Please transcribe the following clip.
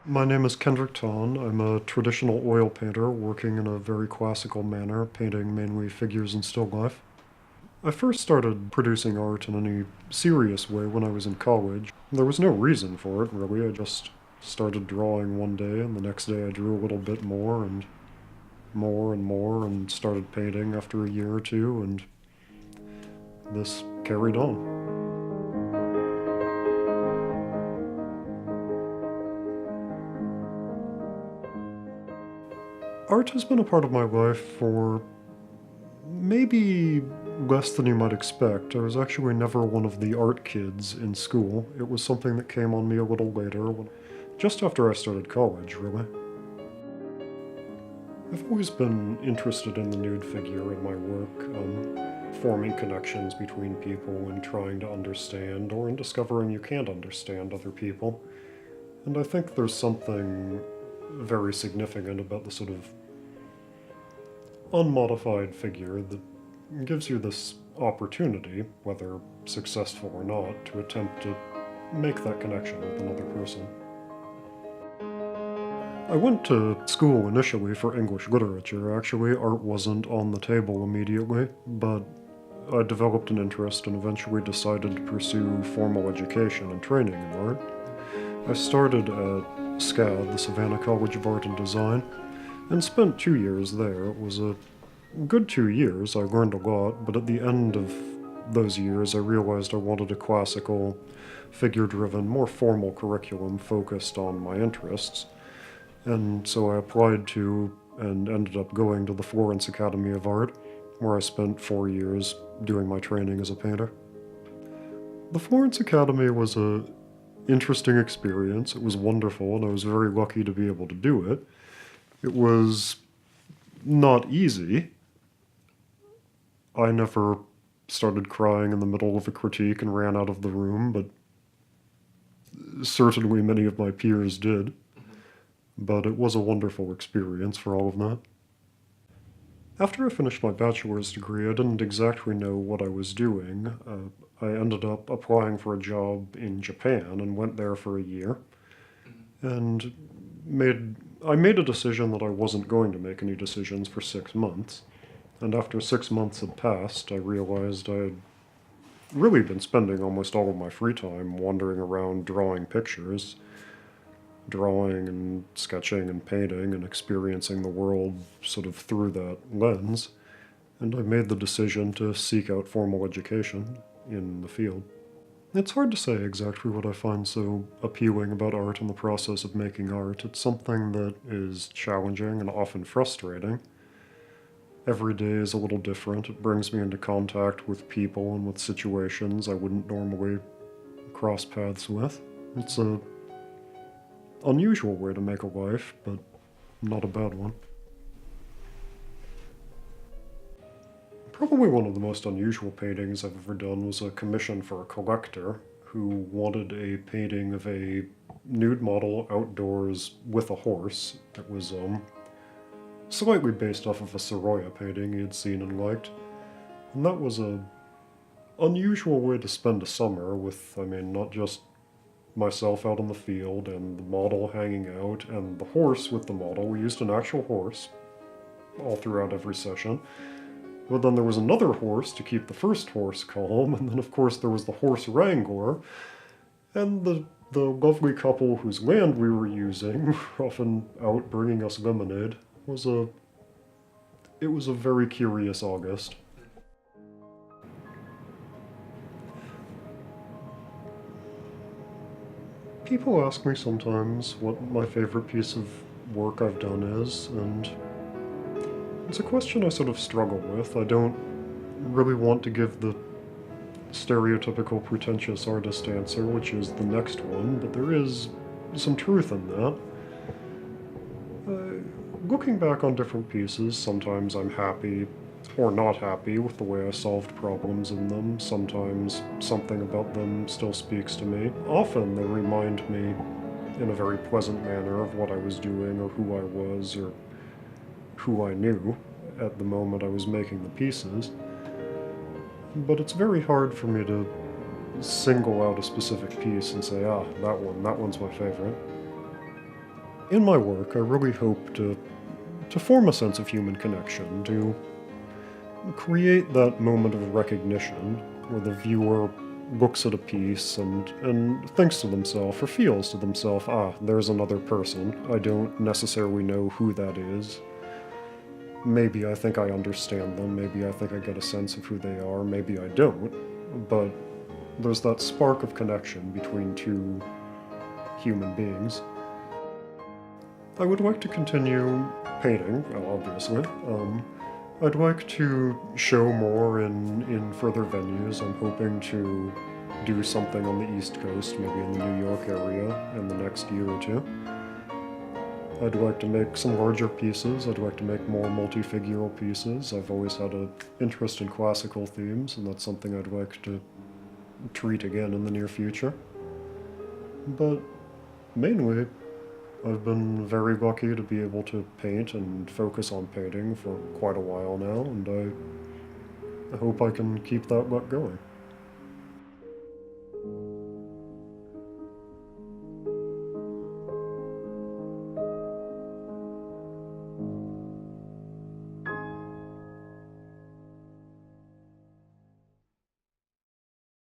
My name is Kendric Tonn. I'm a traditional oil painter working in a very classical manner, painting mainly figures in still life. I first started producing art in any serious way when I was in college. There was no reason for it, really. I just started drawing one day, and the next day I drew a little bit more and more and more, and started painting after a year or two, and this carried on. Art has been a part of my life for maybe less than you might expect. I was actually never one of the art kids in school. It was something that came on me a little later, just after I started college, really. I've always been interested in the nude figure in my work, forming connections between people and trying to understand, or in discovering you can't understand other people. And I think there's something very significant about the sort of unmodified figure that gives you this opportunity, whether successful or not, to attempt to make that connection with another person. I went to school initially for English literature. Actually, art wasn't on the table immediately, but I developed an interest and eventually decided to pursue formal education and training in art. I started at SCAD, the Savannah College of Art and Design, and spent 2 years there. It was a good 2 years. I learned a lot, but at the end of those years, I realized I wanted a classical, figure-driven, more formal curriculum focused on my interests. And so I applied to and ended up going to the Florence Academy of Art, where I spent 4 years doing my training as a painter. The Florence Academy was a interesting experience. It was wonderful, and I was very lucky to be able to do it. It was not easy. I never started crying in the middle of a critique and ran out of the room, but certainly many of my peers did. But it was a wonderful experience for all of that. After I finished my bachelor's degree, I didn't exactly know what I was doing. I ended up applying for a job in Japan and went there for a year. And I made a decision that I wasn't going to make any decisions for 6 months. And after 6 months had passed, I realized I had really been spending almost all of my free time wandering around drawing pictures, drawing and sketching and painting and experiencing the world sort of through that lens. And I made the decision to seek out formal education in the field. It's hard to say exactly what I find so appealing about art and the process of making art. It's something that is challenging and often frustrating. Every day is a little different. It brings me into contact with people and with situations I wouldn't normally cross paths with. It's a unusual way to make a life, but not a bad one. Probably one of the most unusual paintings I've ever done was a commission for a collector who wanted a painting of a nude model outdoors with a horse. It was slightly based off of a Sorolla painting he had seen and liked. And that was a unusual way to spend a summer with, not just myself out in the field and the model hanging out and the horse with the model. We used an actual horse all throughout every session. But then there was another horse to keep the first horse calm, and then of course there was the horse wrangler, and the lovely couple whose land we were using, often out bringing us lemonade. It was a very curious August. People ask me sometimes what my favorite piece of work I've done is, and it's a question I sort of struggle with. I don't really want to give the stereotypical pretentious artist answer, which is the next one, but there is some truth in that. Looking back on different pieces, sometimes I'm happy or not happy with the way I solved problems in them. Sometimes something about them still speaks to me. Often they remind me in a very pleasant manner of what I was doing or who I was or who I knew at the moment I was making the pieces. But it's very hard for me to single out a specific piece and say, that one's my favorite. In my work, I really hope to form a sense of human connection, to create that moment of recognition where the viewer looks at a piece and thinks to themselves or feels to themselves, ah, there's another person. I don't necessarily know who that is. Maybe I think I understand them, maybe I think I get a sense of who they are, maybe I don't, but there's that spark of connection between two human beings. I would like to continue painting, obviously. I'd like to show more in further venues. I'm hoping to do something on the East Coast, maybe in the New York area, in the next year or two. I'd like to make some larger pieces. I'd like to make more multi-figural pieces. I've always had an interest in classical themes, and that's something I'd like to treat again in the near future. But mainly, I've been very lucky to be able to paint and focus on painting for quite a while now, and I hope I can keep that luck going.